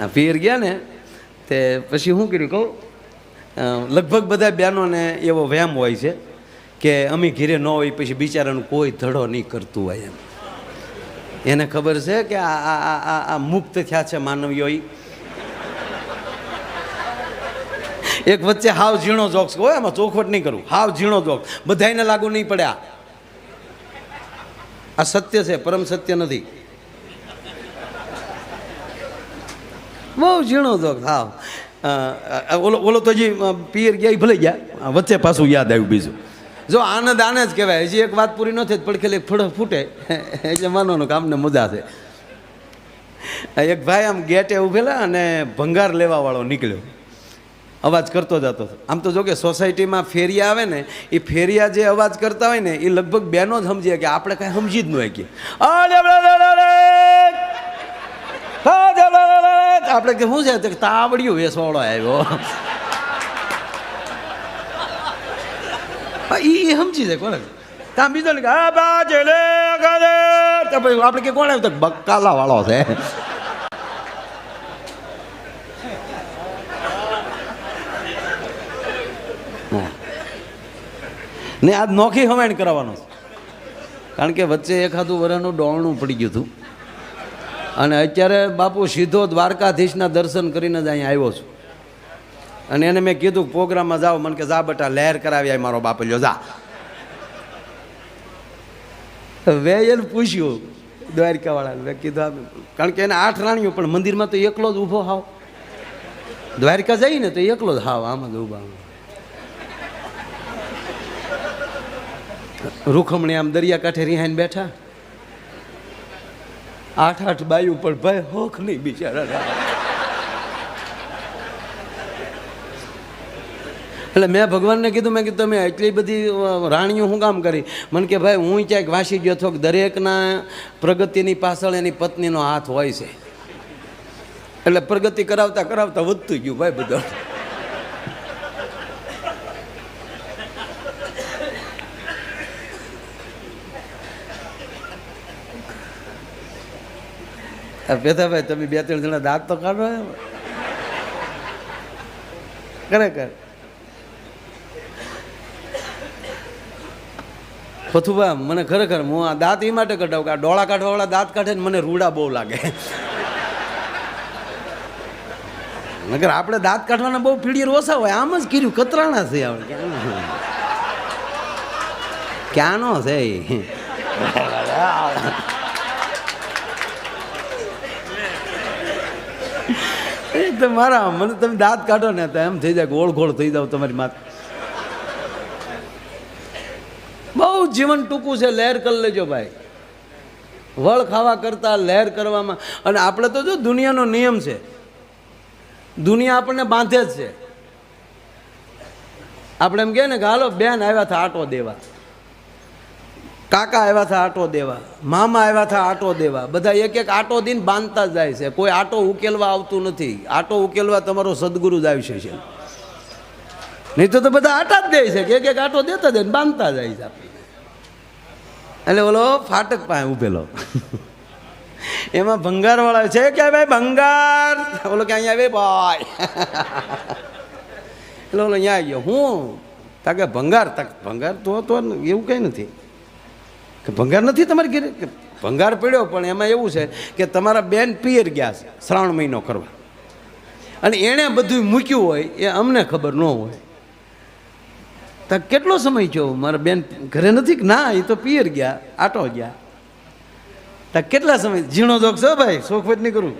પિયર ગયા ને તે પછી શું કર્યું કહું, લગભગ બધા બહેનોને એવો વ્યાયામ હોય છે કે અમે ઘીરે ન હોય પછી બિચારાનું કોઈ ધડો નહીં કરતું હોય એમ. એને ખબર છે કે આ મુક્ત થયા છે માનવીઓ. એક વચ્ચે હાવ ઝીણો જોક્સ હોય, એમાં ચોખવટ નહીં કરું, હાવ ઝીણો જોક્સ બધાને લાગુ નહીં પડે. આ સત્ય છે, પરમ સત્ય નથી. બહુ ઝીણો જોક્સ હાવ. ઓલો તો હજી પિયર ગયા ભલે ગયા, વચ્ચે પાછું યાદ આવ્યું બીજું. જો આનંદ આને જ કહેવાય. હજી એક વાત પૂરી ન થઈ પડખેલી ફૂટે એટલે માનવાનું કે આમને મજા છે. એક ભાઈ આમ ગેટે ઊભેલા અને ભંગાર લેવાવાળો નીકળ્યો, અવાજ કરતો જતો હતો. આમ તો જો કે સોસાયટીમાં ફેરિયા આવે ને, એ ફેરિયા જે અવાજ કરતા હોય ને એ લગભગ બેનો જ સમજીએ કે આપણે કાંઈ સમજી જ ન હોય. કે આપણે કે શું છે તાવડિયું વેસવાળો આવ્યો, એ સમજી જાય કોને. ત્યાં બીજો ને કે આપણે કે કોણ આવ્યું, બકાલા વાળો છે. ને આજ નોખી હવાણ કરવાનો છે, કારણ કે વચ્ચે એકાદું વર્ષનું ડોળનું પડી ગયું હતું અને અત્યારે બાપુ સીધો દ્વારકાધીશના દર્શન કરીને જ અહીંયા આવ્યો છું. અને એને મેં કીધું પ્રોગ્રામમાં જાઓ, મને કે જા બટા લહેર કરાવી આય મારો બાપ લ્યો જા. મેં એને પૂછ્યું દ્વારકાવાળાને, મેં કીધું કારણ કે એને 8 રાણીઓ, પણ મંદિરમાં તો એકલો જ ઊભો હાવ. દ્વારકા જઈએ ને તો એકલો જ હાવ આમાં જ ઊભા. રૂખમણી આમ દરિયા કાંઠે રિહાઈને બેઠા, 8 બાયું પણ ભાઈ હોખ નહીં બિચારા. એટલે મેં ભગવાનને કીધું, મેં કીધું તમે એટલી બધી રાણીઓ શું કામ કરી? મને કે ભાઈ હું ક્યાંક વાંચી ગયો છો કે દરેકના પ્રગતિની પાછળ એની પત્નીનો હાથ હોય છે. એટલે પ્રગતિ કરાવતા કરાવતા વધતું ગયું ભાઈ બધું. પેથાભાઈ તમે 2-3 જણા દાંત તો કાઢો ખરેખર. પથુભા મને ખરેખર હું આ દાંત એ માટે કઢાવું કે આ ડોળા કાઢવાવાળા દાંત કાઢે ને મને રૂડા બહુ લાગે. નકર આપણે દાંત કાઢવાના બહુ પીડીર ઓછા હોય, આમ જ કર્યું કતરાણા છે. આપણે ક્યાંનો છે મારા, મને તમે દાંત કાઢો ને તો એમ થઈ જાય કે ઓળઘોળ થઈ જાવ તમારી માથે. બહુ જીવન ટૂંકું છે, લહેર કરી લેજો ભાઈ. વળ ખાવા કરતા લહેર કરવામાં. અને આપણે તો જો દુનિયાનો નિયમ છે, દુનિયા આપણને બાંધે જ છે. આપણે એમ કહે ને કે હાલો બેન આવ્યા હતા આટો દેવા, કાકા આવ્યા હતા આટો દેવા, મામા આવ્યા હતા આટો દેવા, બધા એક એક આટો દઈને બાંધતા જાય છે. કોઈ આટો ઉકેલવા આવતું નથી. આટો ઉકેલવા તમારો સદગુરુ જ આવશે છે, નહીં તો બધા આટા જ દે છે કે એક એક આટો દેતા જાય ને બાંધતા જાય છે. એટલે ઓલો ફાટક પાસે ઉભેલો, એમાં ભંગારવાળા છે કે ભાઈ ભંગાર, ઓલો કે અહીંયા આવે ભાઈ. એટલે ઓલો અહીંયા આવી ગયો, હું તાકે ભંગાર, ભંગાર તો એવું કંઈ નથી કે ભંગાર નથી તમારી ઘરે. ભંગાર પડ્યો, પણ એમાં એવું છે કે તમારા બેન પિયર ગયા છે શ્રાવણ મહિનો કરવા, અને એણે બધું મૂક્યું હોય એ અમને ખબર ન હોય. તો કેટલો સમય થયો મારા બેન ઘરે નથી કે ના, એ તો પિયર ગયા આટો ગયા. તો કેટલા સમય? ઝીણો જોક છો ભાઈ, શોખવટ નહીં કરું.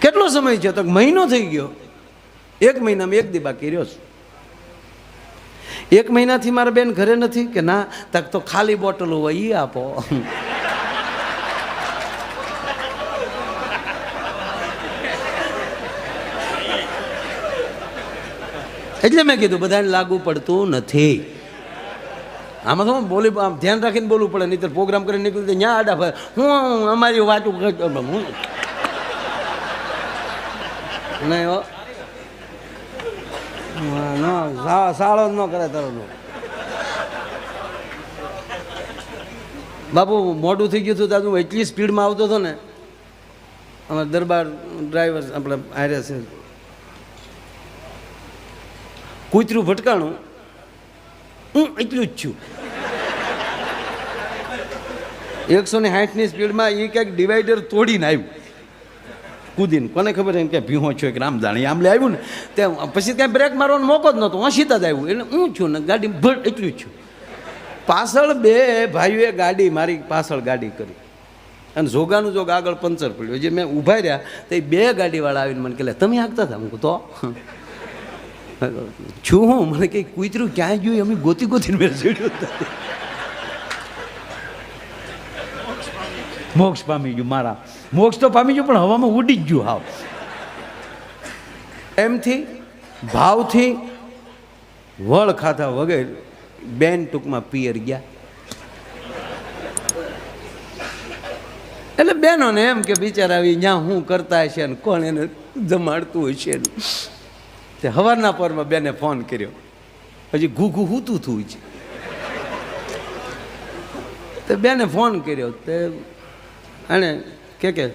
કેટલો સમય થયો? તો મહિનો થઈ ગયો. 1 મહિનામાં 1 દી બાકી રહ્યો છું. 1 મહિનાથી મારા બેન ઘરે નથી કે ના, તક તો ખાલી બોટલ હોય એ આપો. એટલે મેં કીધું બધાને લાગુ પડતું નથી. આમાં તો બોલી આમ ધ્યાન રાખીને બોલવું પડે, નહીં તો પ્રોગ્રામ કરીને નીકળી ત્યાં આડા ફરે હું અમારી વાતું નહીં સાળો જ ન કરે તારો. બાપુ મોડું થઈ ગયું હતું, દાદુ એટલી સ્પીડમાં આવતો હતો ને અમારા દરબાર ડ્રાઈવર આપણે હારે છે, કૂતરું ભટકાણું, હું એટલું જ છું. 160ની સ્પીડમાં એ ક્યાંક ડિવાઈડર તોડીને આવ્યું કૂદીને. કોને ખબર એમ કે ભીહો છો કે રામ જાણી આમલે આવ્યું ને તે પછી કાંઈ બ્રેક મારવાનો મોકો જ નહોતો, હસીતા જ આવ્યું. એટલે હું છું ને ગાડી ભટ એટલું જ છું. પાછળ બે ભાઈઓએ ગાડી મારી પાછળ ગાડી કરી અને જોગાનું જોગ આગળ પંચર પડ્યું. જે મેં ઊભા રહ્યા તો એ બે ગાડીવાળા આવીને મને કહે તમે આગતા હતા? હું તો છું હું. મને કંઈ કૂતરું ક્યાંય ગયું અમે ગોતી ગોતીને મેં ચડ્યું. મોક્ષ પામી ગયું. મારા મોક્ષ તો પામી ગયું પણ હવામાં ઉડી જ ગયું. હાવ એમથી ભાવથી વળ ખાધા વગર બેન ટૂંકમાં પિયર ગયા. એટલે બહેનોને એમ કે બિચારા આવી જ્યાં શું કરતા હશે ને કોણ એને જમાડતું હશે ને. તે સવારના પરમાં બેને ફોન કર્યો, હજી ઘૂઘું હૂતું થયું છે. તે બેને ફોન કર્યો તે અને કે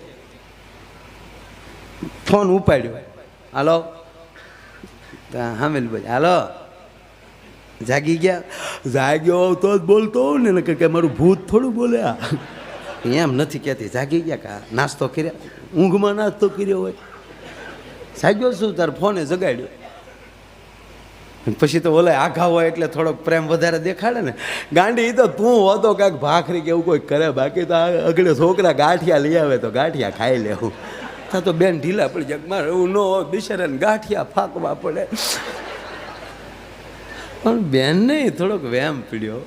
ફોન ઉપાડ્યો. હાલો હામેલભાઈ, હાલો જાગી ગયા? જાગ્યો તો જ બોલતો ને કે મારું ભૂત થોડું બોલ્યા. એમ નથી કહેતી જાગી ગયા કા નાસ્તો કર્યા, ઊંઘમાં નાસ્તો કર્યો હોય. જાગ્યો શું તાર ફોને જગાડ્યો. પછી તો ઓલા આઘા હોય એટલે થોડોક પ્રેમ વધારે દેખાડે ને. ગાંડી તો તું હોતો કાંઈક ભાખરી કે એવું કોઈ કરે, બાકી તો અગડે છોકરા ગાંઠિયા લઈ આવે તો ગાંઠિયા ખાઈ લેવું. તો બેન ઢીલા પડી જાય, મારે એવું ન હોય બિચારાને ગાંઠિયા ફાંકવા પડે. પણ બેનને થોડોક વ્યામ પીડ્યો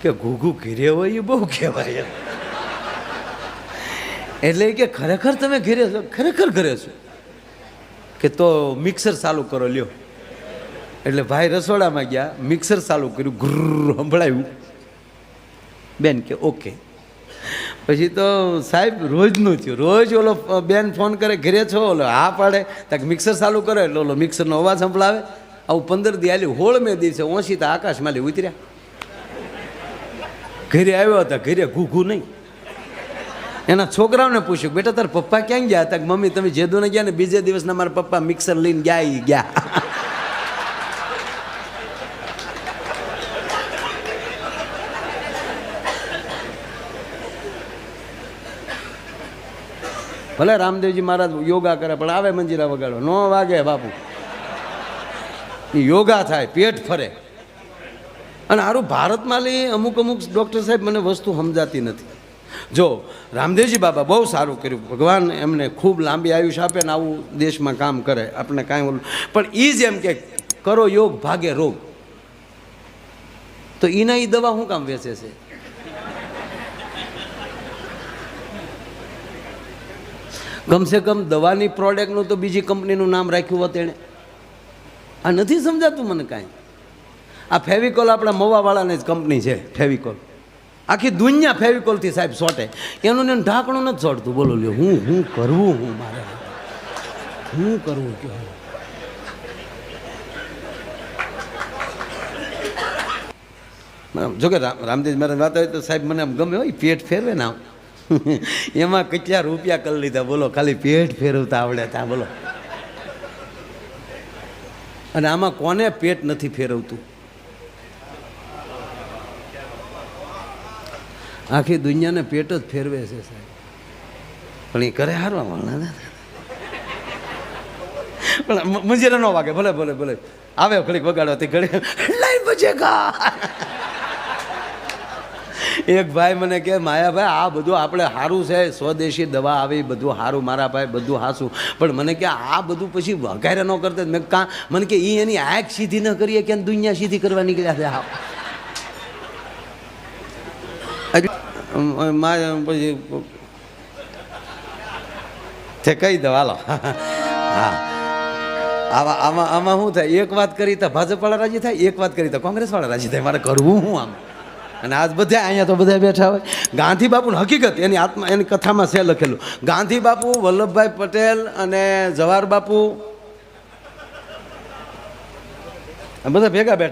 કે ઘૂઘું ઘીરે હોય એ બહુ કહેવાય. એટલે કે ખરેખર તમે ઘીરે છો? ખરેખર ઘરે છો કે તો મિક્સર ચાલુ કરો લ્યો. એટલે ભાઈ રસોડામાં ગયા, મિક્સર ચાલુ કર્યું, ઘર સંભળાયું. બેન કે ઓકે. પછી તો સાહેબ રોજનું થયું. રોજ ઓલો બેન ફોન કરે ઘરે છો, ઓલો હા પાડે ત્યાં મિક્સર ચાલુ કરે એટલે ઓલો મિક્સરનો અવાજ સંભળાવે. આવું 15 દી હાલ્યું. 16મે દિવસે ઓછીતા આકાશમાં ઉતર્યા. ઘરે આવ્યો હતા, ઘરે ઘૂઘું નહીં. એના છોકરાઓને પૂછ્યું બેટા તાર પપ્પા ક્યાં ગયા હતા? મમ્મી તમે જેદુને ગયા ને બીજે દિવસના મારા પપ્પા મિક્સર લઈને ગયા. ભલે રામદેવજી મહારાજ યોગા કરે પણ આવે મંજીરા વગાડો ન વાગે બાપુ. યોગા થાય, પેટ ફરે. અને સારું ભારતમાં લઈ અમુક ડૉક્ટર સાહેબ મને વસ્તુ સમજાતી નથી. જો રામદેવજી બાબા બહુ સારું કર્યું, ભગવાન એમને ખૂબ લાંબી આયુષ્ય આપે ને આવું દેશમાં કામ કરે, આપણે કાંઈ ઓલું. પણ એ જ એમ કે કરો યોગ ભાગે રોગ, તો એના એ દવા શું કામ વેચે છે? કમસે કમ દવાની પ્રોડક્ટનું તો બીજી કંપનીનું નામ રાખ્યું હોત એણે. આ નથી સમજાતું મને કાંઈ. આ ફેવિકોલ આપણા મવાવાળાની જ કંપની છે ફેવિકોલ. આખી દુનિયા ફેવિકોલથી સાહેબ સોટે, એનું ને ઢાંકણું નથી સોટતું. બોલો લ્યો હું કરવું, હું મારે હું કરવું કે જોકે રામદેવ મારે વાત હોય તો સાહેબ મને આમ ગમે હોય, પેટ ફેરવે ને આમ. એમાં કેટલા રૂપિયા કરી લીધા બોલો, ખાલી પેટ ફેરવતા આવડે ત્યાં બોલો. અને આમાં કોને પેટ નથી ફેરવતું? આખી દુનિયાને પેટ જ ફેરવે છે સાહેબ. પણ એ કરે હારવા વાળા પણ મંજીરા ન વાગે. ભલે ભલે ભલે આવે ઘડીક વગાડવા તે ઘડી લઈ બચેગા. એક ભાઈ મને કહે માયાભાઈ આ બધું આપણે સારું છે, સ્વદેશી દવા આવી બધું સારું મારા ભાઈ બધું હાસું, પણ મને કે આ બધું પછી વઘારે ન કરતા. મેં કાં મને કે એની આંખ સીધી ન કરીએ કે દુનિયા સીધી કરવા નીકળ્યા છે. હા પછી તે કહી દો હાલો. હા આમાં શું થાય? એક વાત કરી તો ભાજપવાળા રાજી થાય, એક વાત કરી તો કોંગ્રેસવાળા રાજી થાય. મારે કરવું શું આમ? અને આજ બધા અહીંયા તો બધા બેઠા હોય. ગાંધી બાપુની હકીકત એની આત્મા એની કથામાં છે લખેલું. ગાંધી બાપુ, વલ્લભભાઈ પટેલ અને જવાહર બાપુ બધા ભેગા બેઠા.